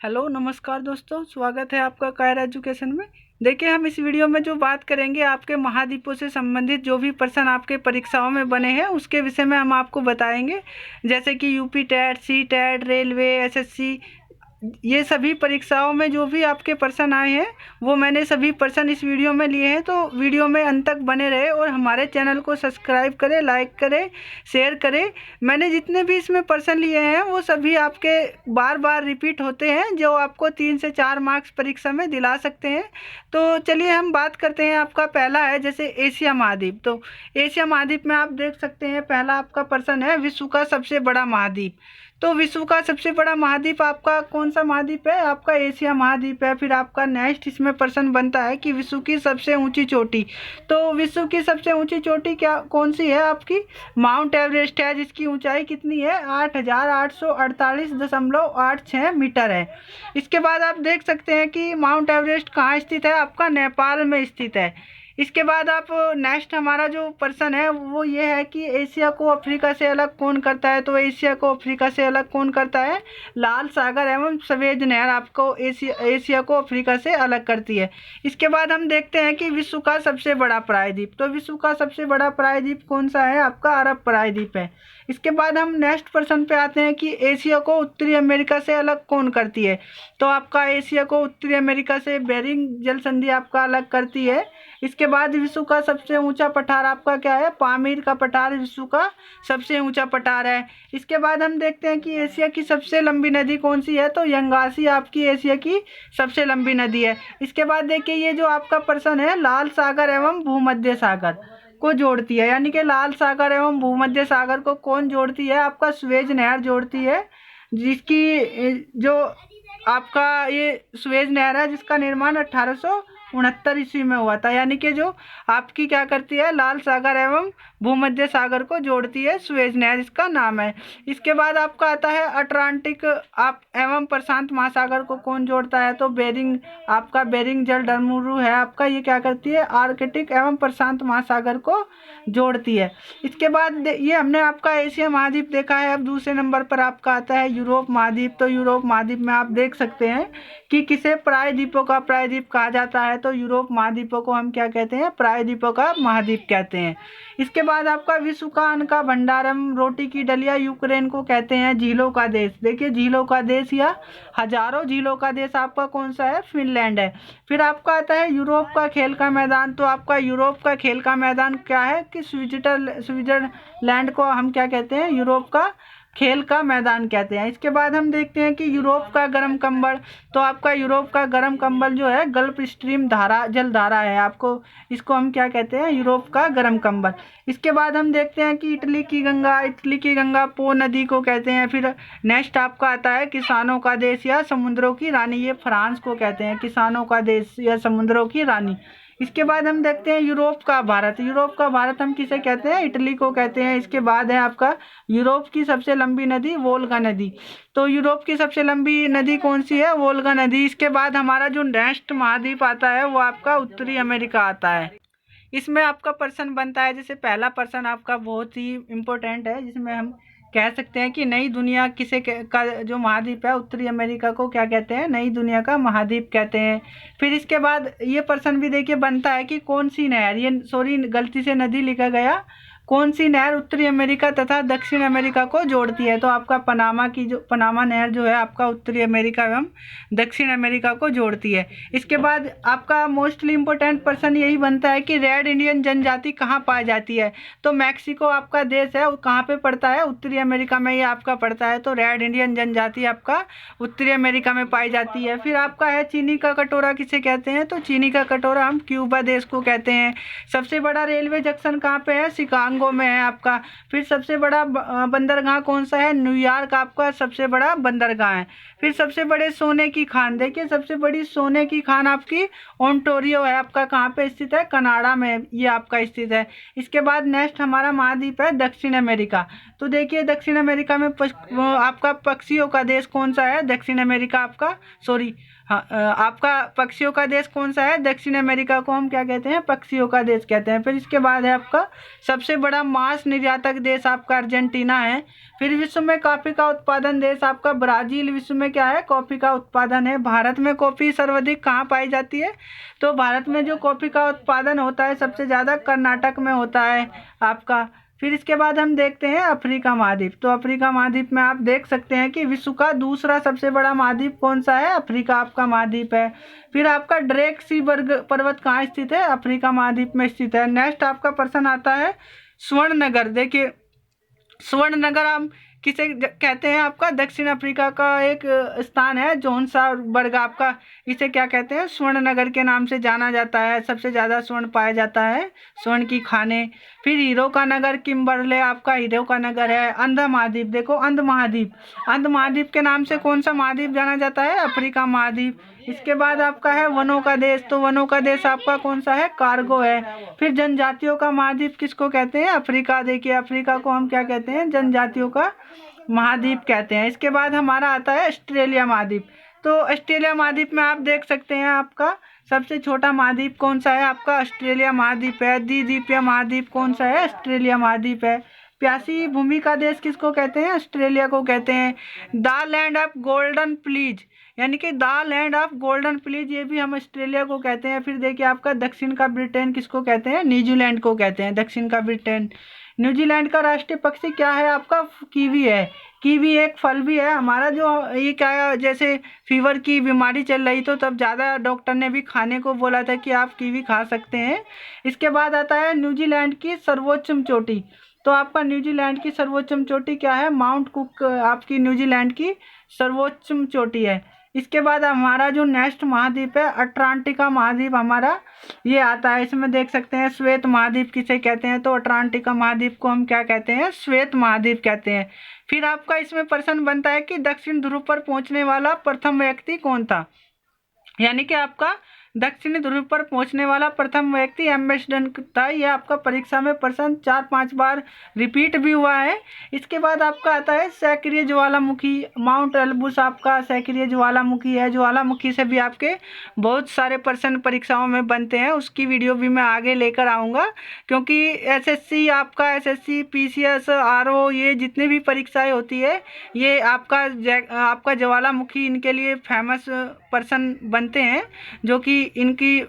Hello नमस्कार दोस्तों, स्वागत है आपका कायर एजुकेशन में। देखिए, हम इस वीडियो में जो बात करेंगे आपके महाद्वीपों से संबंधित जो भी प्रश्न आपके परीक्षाओं में बने हैं उसके विषय में हम आपको बताएंगे। जैसे कि UP TET, C TET, railway, SSC, ये सभी परीक्षाओं में जो भी आपके प्रश्न आए हैं वो मैंने सभी प्रश्न इस वीडियो में लिए हैं। तो वीडियो में अंत तक बने रहे और हमारे चैनल को सब्सक्राइब करें, लाइक करें, शेयर करें। मैंने जितने भी इसमें प्रश्न लिए हैं वो सभी आपके बार बार रिपीट होते हैं, जो आपको 3 से 4 मार्क्स परीक्षा में दिला सकते हैं। तो चलिए हम बात करते हैं। आपका पहला है जैसे एशिया महाद्वीप। तो एशिया महाद्वीप में आप देख सकते हैं, पहला आपका प्रश्न है विश्व का सबसे बड़ा महाद्वीप। तो विश्व का सबसे बड़ा महाद्वीप आपका कौन सा महाद्वीप है? आपका एशिया महाद्वीप है। फिर आपका नेक्स्ट इसमें प्रश्न बनता है कि विश्व की सबसे ऊंची चोटी। तो विश्व की सबसे ऊंची चोटी क्या कौन सी है? आपकी माउंट एवरेस्ट है, जिसकी ऊंचाई कितनी है? 8,848.86 मीटर है। इसके बाद आप देख सकते हैं कि माउंट एवरेस्ट कहाँ स्थित है? आपका नेपाल में स्थित है। इसके बाद आप नेक्स्ट हमारा जो प्रश्न है वो ये है कि एशिया को अफ्रीका से अलग कौन करता है? तो एशिया को अफ्रीका से अलग कौन करता है? लाल सागर एवं सफेद नहर आपको एशिया को अफ्रीका से अलग करती है। इसके बाद हम देखते हैं कि विश्व का सबसे बड़ा प्रायद्वीप। तो विश्व का सबसे बड़ा प्रायद्वीप कौन सा है? आपका अरब प्रायद्वीप है। इसके बाद हम नेक्स्ट प्रश्न पे आते हैं कि एशिया को उत्तरी अमेरिका से अलग कौन करती है? तो आपका एशिया को उत्तरी अमेरिका से बेरिंग जल संधि आपका अलग करती है। इसके बाद विश्व का सबसे ऊंचा पठार आपका क्या है? पामीर का पठार विश्व का सबसे ऊंचा पठार है। इसके बाद हम देखते हैं कि एशिया की सबसे लंबी नदी कौन सी है? तो यंगासी आपकी एशिया की सबसे लंबी नदी है। इसके बाद देखिए, ये जो आपका प्रश्न है लाल सागर एवं भूमध्य सागर को जोड़ती है, यानी कि लाल सागर एवं भूमध्य सागर को कौन जोड़ती है? आपका स्वेज नहर जोड़ती है, जिसकी जो आपका ये स्वेज नहर है जिसका निर्माण 1869 ईस्वी में हुआ था। यानी कि जो आपकी क्या करती है, लाल सागर एवं भूमध्य सागर को जोड़ती है, स्वेज नहर इसका नाम है। इसके बाद आपका आता है अटलांटिक आप एवं प्रशांत महासागर को कौन जोड़ता है? तो बेरिंग आपका बेरिंग जल डमरू है आपका, ये क्या करती है? आर्कटिक एवं प्रशांत महासागर को जोड़ती है। इसके बाद ये हमने आपका एशिया महाद्वीप देखा है। अब दूसरे नंबर पर आपका आता है यूरोप महाद्वीप। तो यूरोप महाद्वीप में आप देख सकते हैं कि किसे प्रायद्वीपों का प्रायद्वीप कहा जाता है? तो यूरोप महाद्वीपों को हम क्या कहते हैं? प्रायद्वीपों का महाद्वीप कहते हैं। इसके बाद आपका विश्व का अन्न का भंडार एवं रोटी की डलिया यूक्रेन को कहते हैं झीलों का देश। देखिए, झीलों का देश या हजारों झीलों का देश आपका कौन सा है? फिनलैंड है। फिर आपका आता है यूरोप का खेल का मैदान। तो आपका यूरोप का खेल का मैदान क्या है कि स्विट्जरलैंड को हम क्या कहते हैं? यूरोप का खेल का मैदान कहते हैं। इसके बाद हम देखते हैं कि यूरोप का गर्म कंबल। तो आपका यूरोप का गर्म कंबल जो है गल्फ स्ट्रीम धारा जल धारा है आपको, इसको हम क्या कहते हैं? यूरोप का गर्म कंबल। इसके बाद हम देखते हैं कि इटली की गंगा पो नदी को कहते हैं। फिर नेक्स्ट आपका आता है किसानों का देश या समुद्रों की रानी, ये फ्रांस को कहते हैं किसानों का देश या समुद्रों की रानी। इसके बाद हम देखते हैं यूरोप का भारत। यूरोप का भारत हम किसे कहते हैं? इटली को कहते हैं। इसके बाद है आपका यूरोप की सबसे लंबी नदी वोल्गा नदी। तो यूरोप की सबसे लंबी नदी कौन सी है? वोल्गा नदी। इसके बाद हमारा जो नेक्स्ट महाद्वीप आता है वो आपका उत्तरी अमेरिका आता है। इसमें आपका प्रश्न बनता है, जैसे पहला प्रश्न आपका बहुत ही इम्पोर्टेंट है, जिसमें हम कह सकते हैं कि नई दुनिया का जो महाद्वीप है उत्तरी अमेरिका को क्या कहते हैं? नई दुनिया का महाद्वीप कहते हैं। फिर इसके बाद ये प्रश्न भी देखिए बनता है कि कौन सी नहर, ये सॉरी गलती से नदी लिखा गया, कौन सी नहर उत्तरी अमेरिका तथा दक्षिण अमेरिका को जोड़ती है? तो आपका पनामा नहर जो है आपका उत्तरी अमेरिका एवं दक्षिण अमेरिका को जोड़ती है। इसके बाद आपका मोस्टली इम्पोर्टेंट प्रश्न यही बनता है कि रेड इंडियन जनजाति कहाँ पाई जाती है? तो मैक्सिको आपका देश है, वो कहाँ पे पड़ता है? उत्तरी अमेरिका में ये आपका पड़ता है। तो रेड इंडियन जनजाति आपका उत्तरी अमेरिका में पाई जाती है। फिर आपका है चीनी का कटोरा किसे कहते हैं? तो चीनी का कटोरा हम क्यूबा देश को कहते हैं। सबसे बड़ा रेलवे जंक्शन कहाँ पे है? शिकागो में है आपका। फिर सबसे बड़ा बंदरगाह कौन सा है? न्यूयॉर्क आपका सबसे बड़ा बंदरगाह है। फिर सबसे बड़े सोने की खान, देखिए सबसे बड़ी सोने की खान आपकी ओंटारियो है आपका, कहाँ पे स्थित है? कनाडा में ये आपका स्थित है। इसके बाद नेक्स्ट हमारा महाद्वीप है दक्षिण अमेरिका। तो देखिए दक्षिण अमेरिका में आपका पक्षियों का देश कौन सा है? दक्षिण अमेरिका आपका हाँ, आपका पक्षियों का देश कौन सा है? दक्षिण अमेरिका को हम क्या कहते हैं? पक्षियों का देश कहते हैं। फिर इसके बाद है आपका सबसे बड़ा मांस निर्यातक देश आपका अर्जेंटीना है। फिर विश्व में कॉफ़ी का उत्पादन देश आपका ब्राज़ील विश्व में क्या है? कॉफ़ी का उत्पादन है। भारत में कॉफ़ी सर्वाधिक कहाँ पाई जाती है? तो भारत में जो कॉफ़ी का उत्पादन होता है सबसे ज़्यादा कर्नाटक में होता है आपका। फिर इसके बाद हम देखते हैं अफ्रीका महाद्वीप। तो अफ्रीका महाद्वीप में आप देख सकते हैं कि विश्व का दूसरा सबसे बड़ा महाद्वीप कौन सा है? अफ्रीका आपका महाद्वीप है। फिर आपका ड्रेक सीबर्ग पर्वत कहाँ स्थित है? अफ्रीका महाद्वीप में स्थित है। नेक्स्ट आपका प्रश्न आता है स्वर्णनगर। देखिए स्वर्णनगर हम किसे कहते हैं? आपका दक्षिण अफ्रीका का एक स्थान है जोहान्सबर्ग आपका, इसे क्या कहते हैं? स्वर्णनगर के नाम से जाना जाता है। सबसे ज़्यादा स्वर्ण पाया जाता है, स्वर्ण की खाने। फिर हीरो का नगर किम्बरले आपका हीरो का नगर है। अंध महाद्वीप, देखो अंध महाद्वीप के नाम से कौन सा महाद्वीप जाना जाता है? अफ्रीका महाद्वीप। इसके बाद आपका है वनों का देश। तो वनों का देश आपका कौन सा है? कार्गो है। फिर जनजातियों का महाद्वीप किसको कहते हैं? अफ्रीका। देखिए अफ्रीका को हम क्या कहते हैं? जनजातियों का महाद्वीप कहते हैं। इसके बाद हमारा आता है ऑस्ट्रेलिया महाद्वीप। तो ऑस्ट्रेलिया महाद्वीप में आप देख सकते हैं आपका सबसे छोटा महाद्वीप कौन सा है? आपका ऑस्ट्रेलिया महाद्वीप है। द्विदीपीय महाद्वीप कौन सा है? ऑस्ट्रेलिया महाद्वीप है। प्यासी भूमि का देश किसको कहते हैं? ऑस्ट्रेलिया को कहते हैं। The land of golden please, यानी कि the land of golden please, ये भी हम ऑस्ट्रेलिया को कहते हैं। फिर देखिए आपका दक्षिण का ब्रिटेन किसको कहते हैं? न्यूजीलैंड को कहते हैं। दक्षिण का ब्रिटेन। न्यूजीलैंड का राष्ट्रीय पक्षी क्या है आपका? कीवी है। कीवी एक फल भी है हमारा। जो ये क्या, जैसे फीवर की बीमारी चल रही तो तब ज़्यादा डॉक्टर ने भी खाने को बोला था कि आप कीवी खा सकते हैं। इसके बाद आता है न्यूजीलैंड की सर्वोच्च चोटी। तो आपका न्यूजीलैंड की सर्वोच्च चोटी क्या है? माउंट कुक आपकी न्यूजीलैंड की सर्वोच्च चोटी है। इसके बाद हमारा जो नेक्स्ट महाद्वीप है अटलांटिका महाद्वीप हमारा ये आता है। इसमें देख सकते हैं श्वेत महाद्वीप किसे कहते हैं? तो अटलांटिका महाद्वीप को हम क्या कहते हैं? श्वेत महाद्वीप कहते हैं। फिर आपका इसमें प्रश्न बनता है कि दक्षिण ध्रुव पर पहुंचने वाला प्रथम व्यक्ति कौन था? यानी कि आपका दक्षिणी ध्रुव पर पहुंचने वाला प्रथम व्यक्ति एम्बेसडर था। यह आपका परीक्षा में प्रश्न 4-5 बार रिपीट भी हुआ है। इसके बाद आपका आता है सक्रिय ज्वालामुखी। माउंट एल्ब्रूस आपका सक्रिय ज्वालामुखी है। ज्वालामुखी से भी आपके बहुत सारे प्रश्न परीक्षाओं में बनते हैं, उसकी वीडियो भी मैं आगे लेकर आऊँगा। क्योंकि एसएससी आपका एसएससी पीसीएस आरओ ये जितने भी परीक्षाएँ होती है ये आपका ज्वालामुखी इनके लिए फेमस पर्सन बनते हैं, जो कि इनकी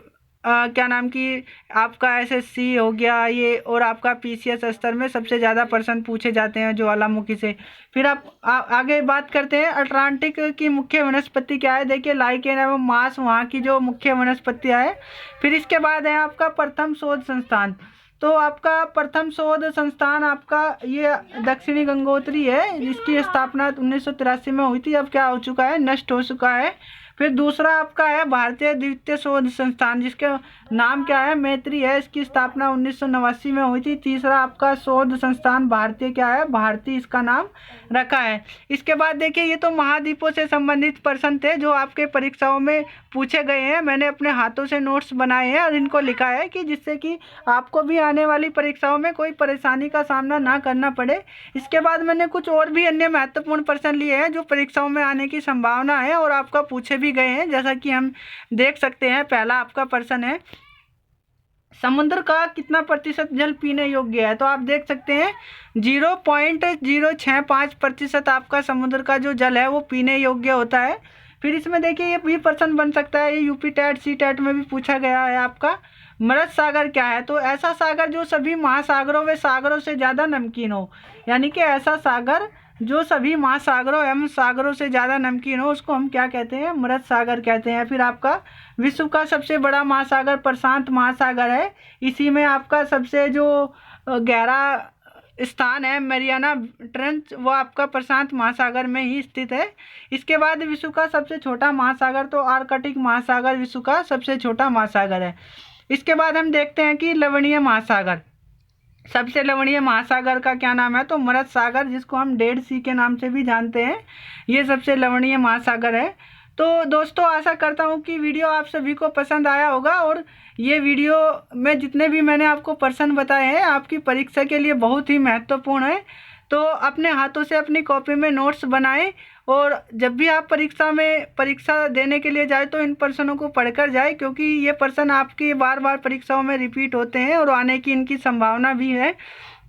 क्या नाम की आपका एसएससी हो गया ये और आपका पीसीएस स्तर में सबसे ज़्यादा प्रश्न पूछे जाते हैं ज्वालामुखी से। फिर आप आगे बात करते हैं अटलांटिक की मुख्य वनस्पति क्या है? देखिए लाइकेन एवं मांस वहाँ की जो मुख्य वनस्पतियाँ है। फिर इसके बाद है आपका प्रथम शोध संस्थान। तो आपका प्रथम शोध संस्थान आपका ये दक्षिणी गंगोत्री है, जिसकी स्थापना 1983 में हुई थी। अब क्या हो चुका है? नष्ट हो चुका है। फिर दूसरा आपका है भारतीय द्वितीय शोध संस्थान, जिसके नाम क्या है? मैत्री है। इसकी स्थापना 1989 में हुई थी। तीसरा आपका शोध संस्थान भारतीय क्या है? भारती इसका नाम रखा है। इसके बाद देखिए ये तो महाद्वीपों से संबंधित प्रश्न थे जो आपके परीक्षाओं में पूछे गए हैं। मैंने अपने हाथों से नोट्स बनाए हैं और इनको लिखा है कि जिससे कि आपको भी आने वाली परीक्षाओं में कोई परेशानी का सामना ना करना पड़े। इसके बाद मैंने कुछ और भी अन्य महत्वपूर्ण प्रश्न लिए हैं जो परीक्षाओं में आने की संभावना है और आपका पूछे भी गए हैं। जैसा कि हम देख सकते हैं पहला आपका प्रश्न है समुद्र का कितना प्रतिशत जल पीने योग्य है? तो आप देख सकते हैं 0.065% आपका समुद्र का जो जल है वो पीने योग्य होता है। फिर इसमें देखिए ये भी प्रश्न बन सकता है, ये यूपी टेट सी टेट में भी पूछा गया है आपका मृत सागर क्या है? तो ऐसा सागर जो सभी महासागरों व सागरों से ज़्यादा नमकीन हो, यानी कि ऐसा सागर जो सभी महासागरों एवं सागरों से ज़्यादा नमकीन हो उसको हम क्या कहते हैं? मृत सागर कहते हैं। फिर आपका विश्व का सबसे बड़ा महासागर प्रशांत महासागर है। इसी में आपका सबसे जो गहरा स्थान है मैरियाना ट्रेंच वो आपका प्रशांत महासागर में ही स्थित है। इसके बाद विश्व का सबसे छोटा महासागर तो आर्कटिक महासागर विश्व का सबसे छोटा महासागर है। इसके बाद हम देखते हैं कि लवणीय महासागर, सबसे लवणीय महासागर का क्या नाम है? तो मृत सागर, जिसको हम डेड सी के नाम से भी जानते हैं, ये सबसे लवणीय महासागर है। तो दोस्तों आशा करता हूँ कि वीडियो आप सभी को पसंद आया होगा और ये वीडियो में जितने भी मैंने आपको प्रश्न बताए हैं आपकी परीक्षा के लिए बहुत ही महत्वपूर्ण है। तो अपने हाथों से अपनी कॉपी में नोट्स बनाएं और जब भी आप परीक्षा देने के लिए जाए तो इन प्रश्नों को पढ़कर जाए, क्योंकि ये प्रश्न आपकी बार बार परीक्षाओं में रिपीट होते हैं और आने की इनकी संभावना भी है।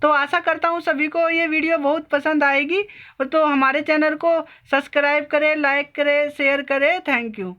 तो आशा करता हूँ सभी को ये वीडियो बहुत पसंद आएगी। और तो हमारे चैनल को सब्सक्राइब करें, लाइक करें, शेयर करें। Thank you.